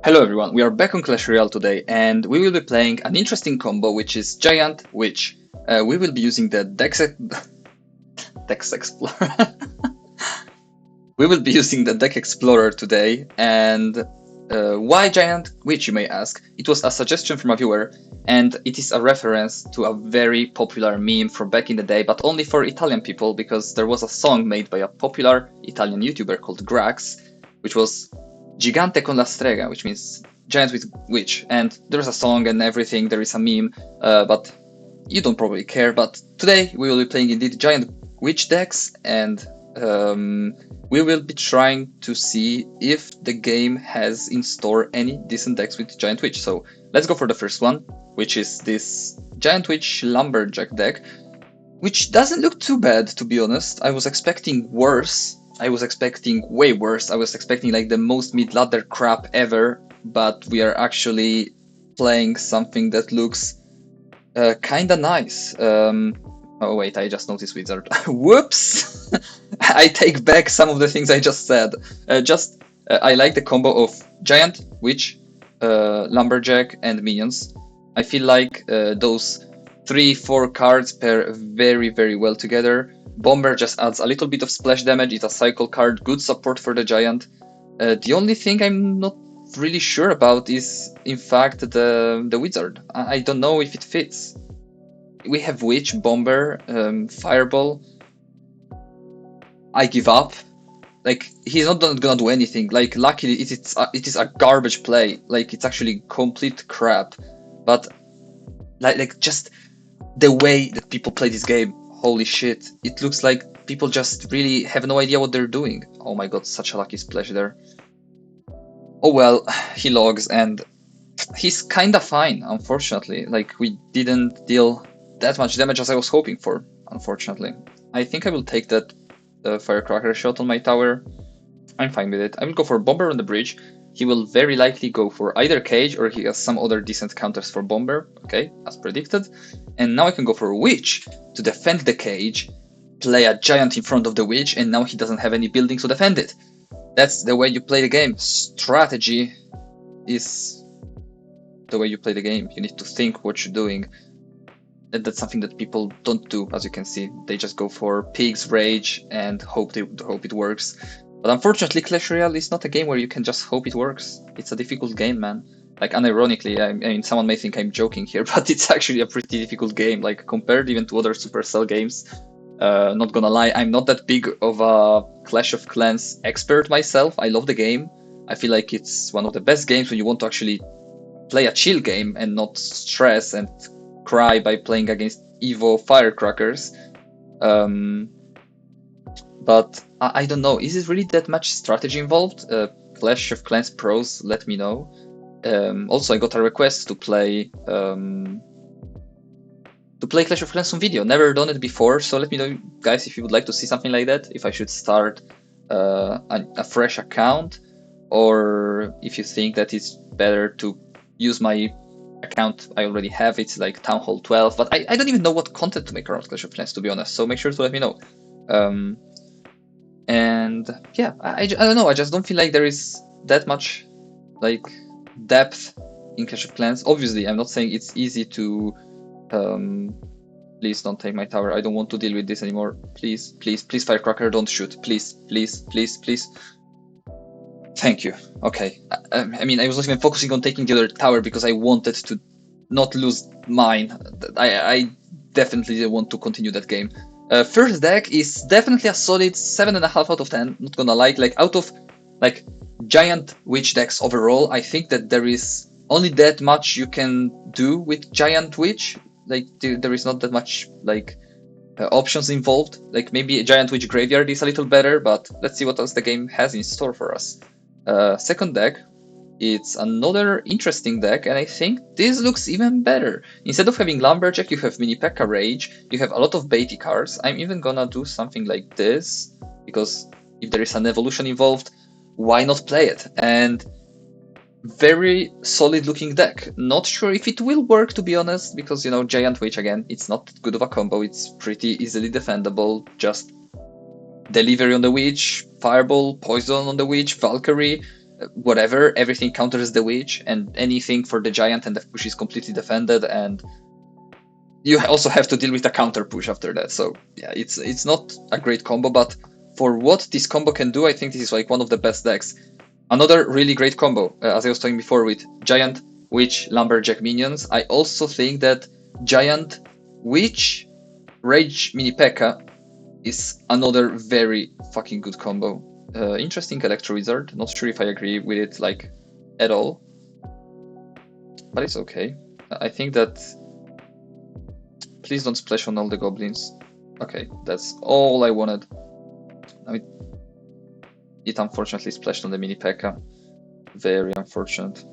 Hello everyone, we are back on Clash Royale today and we will be playing an interesting combo which is Giant Witch. We will be using the Dex Explorer. We will be using the Deck Explorer today and why Giant Witch you may ask? It was a suggestion from a viewer and it is a reference to a very popular meme from back in the day but only for Italian people because there was a song made by a popular Italian YouTuber called Grax which was Gigante con la strega, which means giant with witch. And there's a song and everything, there is a meme, but you don't probably care. But today we will be playing indeed giant witch decks, and we will be trying to see if the game has in store any decent decks with giant witch. So let's go for the first one, which is this giant witch lumberjack deck, which doesn't look too bad, to be honest. I was expecting worse. I was expecting way worse. I was expecting like the most mid-ladder crap ever, but we are actually playing something that looks kinda nice. Oh wait, I just noticed wizard. Whoops! I take back some of the things I just said. I like the combo of giant, witch, lumberjack, and minions. I feel like those 3-4 cards pair very well together. Bomber just adds a little bit of splash damage, it's a cycle card, good support for the giant. The only thing I'm not really sure about is, in fact, the wizard. I don't know if it fits. We have Witch, Bomber, Fireball. I give up. Like, he's not gonna do anything. Like, luckily, it is a garbage play. Like, it's actually complete crap. But, like just the way that people play this game, holy shit, it looks like people just really have no idea what they're doing. Oh my god, such a lucky splash there. Oh well, he logs and he's kinda fine, unfortunately. Like, we didn't deal that much damage as I was hoping for, unfortunately. I think I will take that firecracker shot on my tower. I'm fine with it. I will go for Bomber on the bridge. He will very likely go for either Cage or he has some other decent counters for Bomber. Okay, as predicted. And now I can go for Witch to defend the Cage, play a Giant in front of the Witch, and now he doesn't have any buildings to defend it. That's the way you play the game. Strategy is the way you play the game. You need to think what you're doing. And that's something that people don't do, as you can see. They just go for Pig's Rage and hope it works. But unfortunately, Clash Royale is not a game where you can just hope it works. It's a difficult game, man. Like, unironically, I mean, someone may think I'm joking here, but it's actually a pretty difficult game. Like, compared even to other Supercell games. Not gonna lie, I'm not that big of a Clash of Clans expert myself. I love the game. I feel like it's one of the best games when you want to actually play a chill game and not stress and cry by playing against Evo firecrackers. But I don't know, is it really that much strategy involved? Clash of Clans pros, let me know. Also, I got a request to play Clash of Clans on video. Never done it before, so let me know, guys, if you would like to see something like that. If I should start a fresh account, or if you think that it's better to use my account I already have. It's like Town Hall 12, but I don't even know what content to make around Clash of Clans, to be honest. So make sure to let me know. And yeah, I don't know. I just don't feel like there is that much like depth in Clash of Clans. Obviously, I'm not saying it's easy to. Please don't take my tower. I don't want to deal with this anymore. Please, Firecracker, don't shoot. Please. Thank you. Okay. I mean, I was not even focusing on taking the other tower because I wanted to not lose mine. I definitely want to continue that game. First deck is definitely a solid 7.5 out of 10. Not gonna lie. Like, out of like giant witch decks overall, I think that there is only that much you can do with giant witch. Like, there is not that much like options involved. Like, maybe a giant witch graveyard is a little better, but let's see what else the game has in store for us. Second deck, it's another interesting deck, and I think this looks even better. Instead of having Lumberjack, you have Mini P.E.K.K.A. Rage, you have a lot of baity cards. I'm even gonna do something like this, because if there is an evolution involved, why not play it? And very solid looking deck. Not sure if it will work, to be honest, because, you know, Giant Witch, again, it's not that good of a combo, it's pretty easily defendable. Just Delivery on the Witch, Fireball, Poison on the Witch, Valkyrie, whatever, everything counters the witch, and anything for the giant and the push is completely defended, and you also have to deal with a counter push after that. So yeah, it's not a great combo, but for what this combo can do, I think this is like one of the best decks. Another really great combo, as I was talking before, with Giant, Witch, Lumberjack minions. I also think that Giant, Witch, Rage, Mini P.E.K.K.A. is another very fucking good combo. Interesting Electro Wizard. Not sure if I agree with it like at all, but it's okay. I think that. Please don't splash on all the goblins. Okay, that's all I wanted. I mean, it unfortunately splashed on the Mini P.E.K.K.A. Very unfortunate.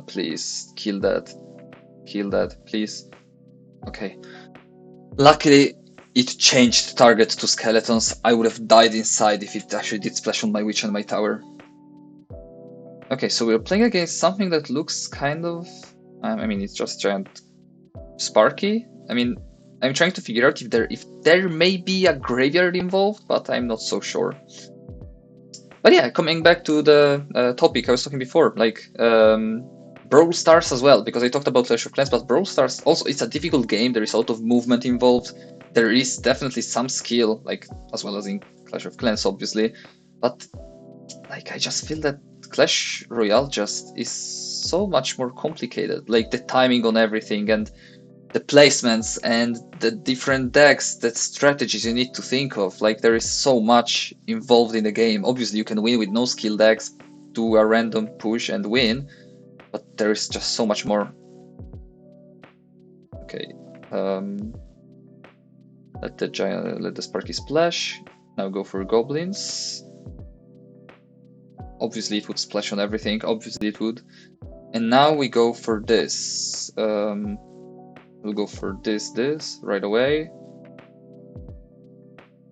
Please, kill that. Kill that, please. Okay. Luckily, it changed target to skeletons. I would have died inside if it actually did splash on my witch and my tower. Okay, so we're playing against something that looks kind of... I mean, it's just giant Sparky. I mean, I'm trying to figure out if there may be a graveyard involved, but I'm not so sure. But yeah, coming back to the topic I was talking before, like Brawl Stars as well, because I talked about Clash of Clans, but Brawl Stars also, it's a difficult game. There is a lot of movement involved. There is definitely some skill, like as well as in Clash of Clans, obviously. But like, I just feel that Clash Royale just is so much more complicated. Like the timing on everything and the placements and the different decks, the strategies you need to think of. Like there is so much involved in the game. Obviously you can win with no skill decks, do a random push and win, but there is just so much more. Okay, let the Sparky splash. Now go for goblins. Obviously it would splash on everything, obviously it would. And now we go for this. We'll go for this right away.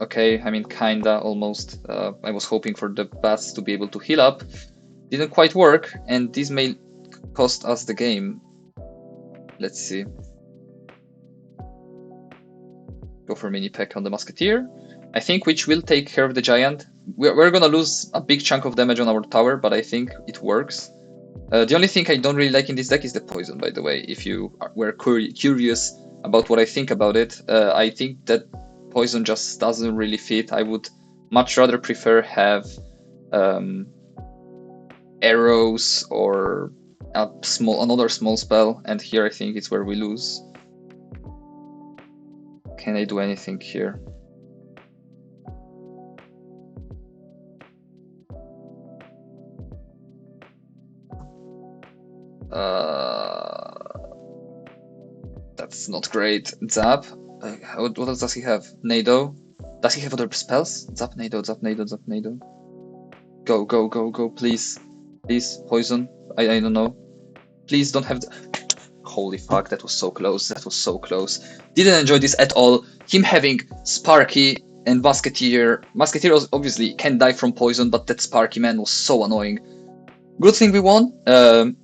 Okay, I mean, kinda, almost. I was hoping for the bats to be able to heal up. Didn't quite work, and this may cost us the game. Let's see. Go for Mini P.E.K.K.A. on the Musketeer. I think Witch will take care of the Giant. We're gonna lose a big chunk of damage on our tower, but I think it works. The only thing I don't really like in this deck is the poison, by the way. If you were curious about what I think about it, I think that poison just doesn't really fit. I would much rather prefer have arrows or another small spell, and here I think it's where we lose. Can I do anything here? That's not great. Zap. What else does he have? Nado. Does he have other spells? Zap, Nado, Zap, Nado, Zap, Nado. Go, go, go, go, please. Please, poison. I don't know. Please don't have the... Holy fuck, that was so close. That was so close. Didn't enjoy this at all. Him having Sparky and Musketeer. Musketeer obviously can die from poison, but that Sparky, man, was so annoying. Good thing we won.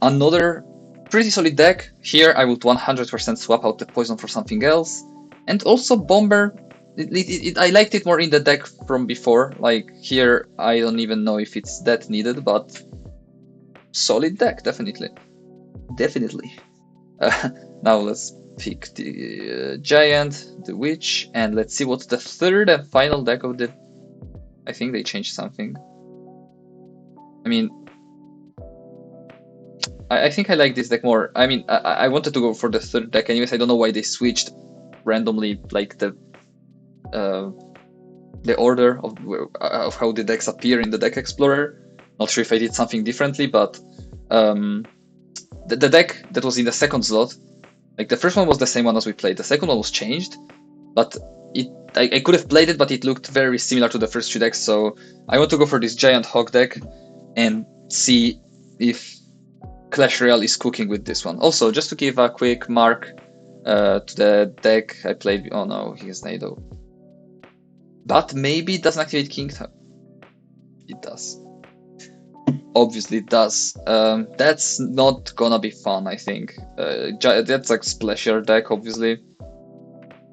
Another pretty solid deck. Here I would 100% swap out the poison for something else. And also Bomber, I liked it more in the deck from before. Like here, I don't even know if it's that needed, but solid deck, definitely. Definitely. Now let's pick the Giant, the Witch, and let's see what's the third and final deck of the... I think they changed something. I mean, I think I like this deck more. I mean, I wanted to go for the third deck anyways. I don't know why they switched randomly, like the order of how the decks appear in the deck explorer. Not sure if I did something differently, but the deck that was in the second slot, like the first one was the same one as we played. The second one was changed, but I could have played it, but it looked very similar to the first two decks. So I want to go for this Giant Hog deck and see if Clash Royale is cooking with this one. Also, just to give a quick mark to the deck I played. Oh no, he has Nado. But maybe it doesn't activate King. It does. Obviously it does. That's not gonna be fun, I think. That's like Splasher deck, obviously.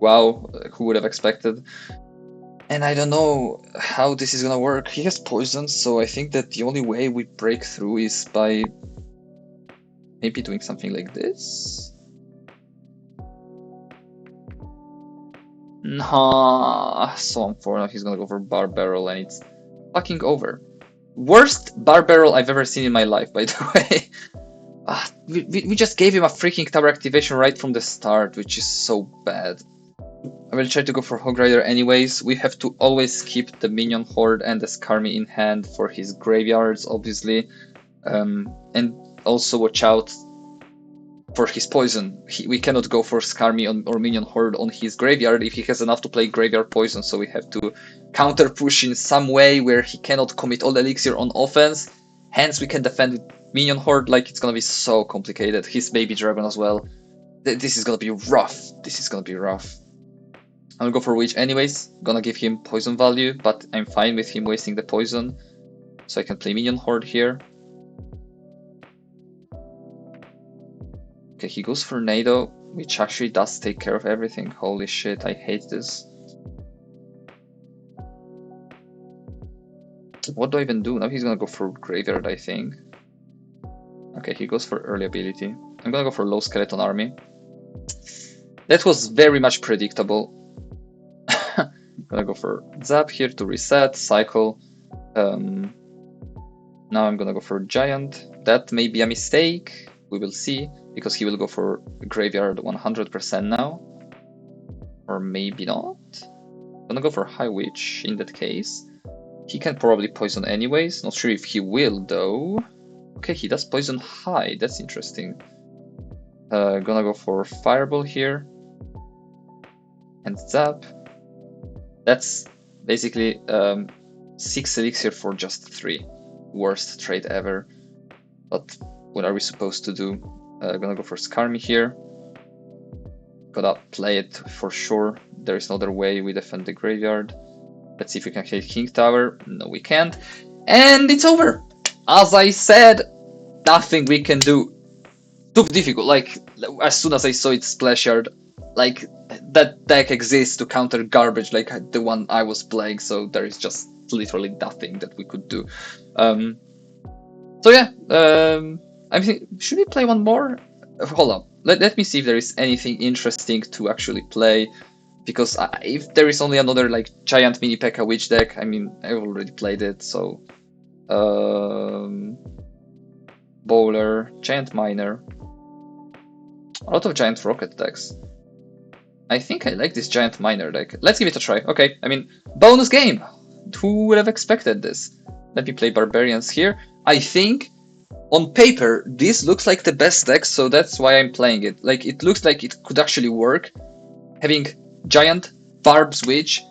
Wow, who would have expected? And I don't know how this is gonna work. He has poison, so I think that the only way we break through is by maybe doing something like this. Nah, so on 4 now he's gonna go for Bar Barrel and it's fucking over. Worst Bar Barrel I've ever seen in my life, by the way. We just gave him a freaking tower activation right from the start, which is so bad. I will try to go for Hog Rider anyways. We have to always keep the Minion Horde and the Skarmy in hand for his graveyards, obviously. And also watch out for his poison. We cannot go for Skarmy or Minion Horde on his graveyard if he has enough to play graveyard poison, so we have to counter push in some way where he cannot commit all elixir on offense. Hence we can defend with Minion Horde. Like, it's gonna be so complicated. His Baby Dragon as well. This is gonna be rough. This is gonna be rough. I'll go for Witch anyways. Gonna give him poison value, but I'm fine with him wasting the poison. So I can play Minion Horde here. Okay, he goes for Nado, which actually does take care of everything. Holy shit, I hate this. What do I even do? Now he's gonna go for Graveyard, I think. Okay, he goes for early ability. I'm gonna go for low skeleton army. That was very much predictable. I'm gonna go for Zap here to reset, cycle. Now I'm gonna go for Giant. That may be a mistake. We will see, because he will go for Graveyard 100% now. Or maybe not. I'm gonna go for High Witch in that case. He can probably poison anyways. Not sure if he will though. Okay, he does poison high. That's interesting. Gonna go for Fireball here. And Zap. That's basically 6 elixir for just 3. Worst trade ever. But what are we supposed to do? Gonna go for Skarmy here. Gotta play it for sure. There is no other way we defend the graveyard. Let's see if we can hit King Tower. No, we can't. And it's over! As I said, nothing we can do. Too difficult. Like, as soon as I saw it Splash Yard, like, that deck exists to counter garbage like the one I was playing, so there is just literally nothing that we could do. So yeah, I think, should we play one more? Hold up. Let me see if there is anything interesting to actually play. Because if there is only another like giant mini P.E.K.K.A. witch deck, I mean, I've already played it, so Bowler, Giant Miner, a lot of giant rocket decks. I think I like this Giant Miner deck. Let's give it a try. Okay, I mean, bonus game. Who would have expected this? Let me play Barbarians here. I think on paper this looks like the best deck, so that's why I'm playing it. Like, it looks like it could actually work. Having Giant, Barbs, Witch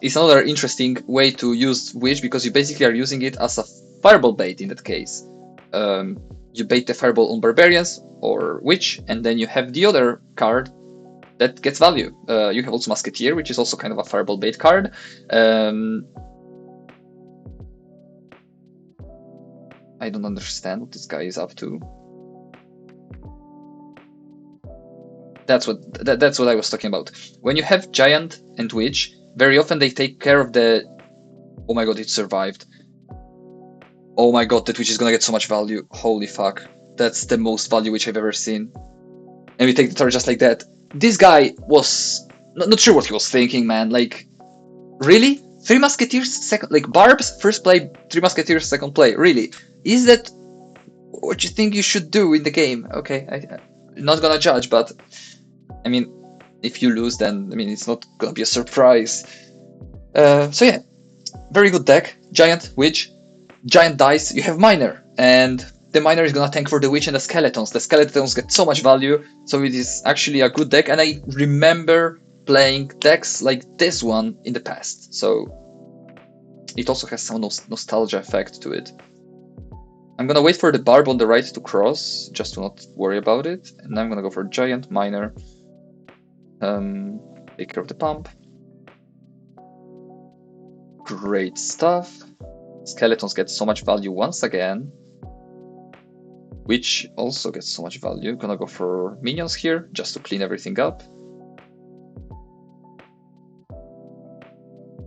is another interesting way to use Witch, because you basically are using it as a Fireball bait in that case. You bait the Fireball on Barbarians or Witch, and then you have the other card that gets value. You have also Musketeer, which is also kind of a Fireball bait card. I don't understand what this guy is up to. That's what I was talking about. When you have Giant and Witch, very often they take care of the... Oh my god, it survived. Oh my god, that Witch is gonna get so much value. Holy fuck. That's the most value Witch I've ever seen. And we take the turn just like that. This guy was... Not sure what he was thinking, man. Like, really? 3 Musketeers, second... Like, Barbs, first play, 3 Musketeers, second play. Really? Is that what you think you should do in the game? Okay, I'm not gonna judge, but... I mean, if you lose, then, I mean, it's not gonna be a surprise. So yeah, very good deck. Giant, Witch, Giant dice, you have Miner, and the Miner is gonna tank for the Witch and the Skeletons. The Skeletons get so much value, so it is actually a good deck, and I remember playing decks like this one in the past, so it also has some nostalgia effect to it. I'm gonna wait for the Barb on the right to cross, just to not worry about it, and I'm gonna go for Giant, Miner. Take care of the pump. Great stuff. Skeletons get so much value once again. Witch also gets so much value. Gonna go for minions here, just to clean everything up.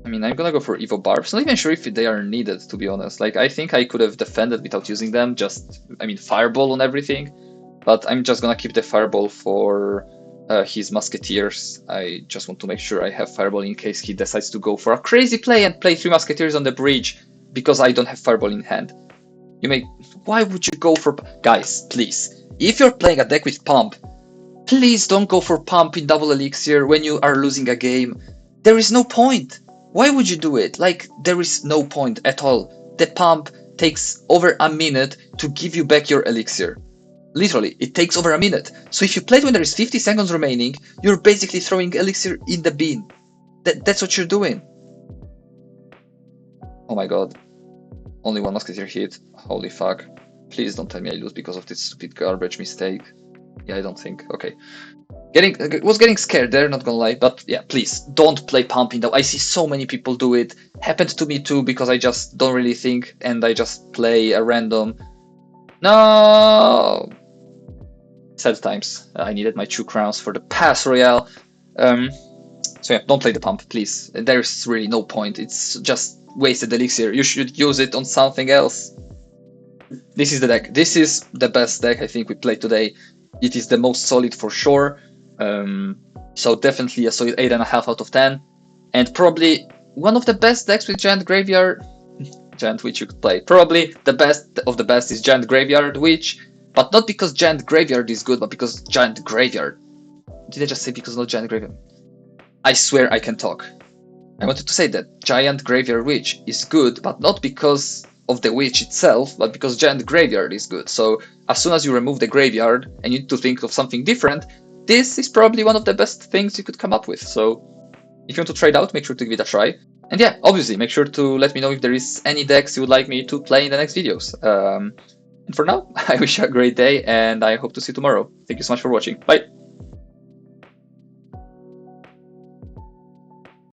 I mean, I'm gonna go for Evo Barbs. Not even sure if they are needed, to be honest. Like, I think I could have defended without using them, I mean, Fireball on everything. But I'm just gonna keep the Fireball for his Musketeers. I just want to make sure I have Fireball in case he decides to go for a crazy play and play 3 Musketeers on the bridge because I don't have Fireball in hand. Why would you go for... Guys, please, if you're playing a deck with Pump, please don't go for Pump in double Elixir when you are losing a game. There is no point. Why would you do it? Like, there is no point at all. The Pump takes over a minute to give you back your Elixir. Literally, it takes over a minute. So if you play it when there is 50 seconds remaining, you're basically throwing Elixir in the bin. That's what you're doing. Oh my god. Only 1 Musketeer hit. Holy fuck. Please don't tell me I lose because of this stupid garbage mistake. Yeah, I don't think. Okay. Was getting scared there, not gonna lie. But yeah, please, don't play Pumping though. I see so many people do it. Happened to me too because I just don't really think and I just play a random... No! Sad times. I needed my 2 crowns for the pass royale. So yeah, don't play the Pump, please. There's really no point. It's just wasted elixir. You should use it on something else. This is the deck. This is the best deck I think we played today. It is the most solid for sure. So definitely a solid 8.5 out of 10. And probably one of the best decks with Giant Graveyard. Giant Witch you could play. Probably the best of the best is Giant Graveyard Witch. But not because Giant Graveyard is good, but because Giant Graveyard. Did I just say because not Giant Graveyard? I swear I can talk. I wanted to say that Giant Graveyard Witch is good, but not because of the witch itself, but because Giant Graveyard is good. So as soon as you remove the graveyard and you need to think of something different, this is probably one of the best things you could come up with. So if you want to try it out, make sure to give it a try. And yeah, obviously, make sure to let me know if there is any decks you would like me to play in the next videos. And for now, I wish you a great day and I hope to see you tomorrow. Thank you so much for watching. Bye!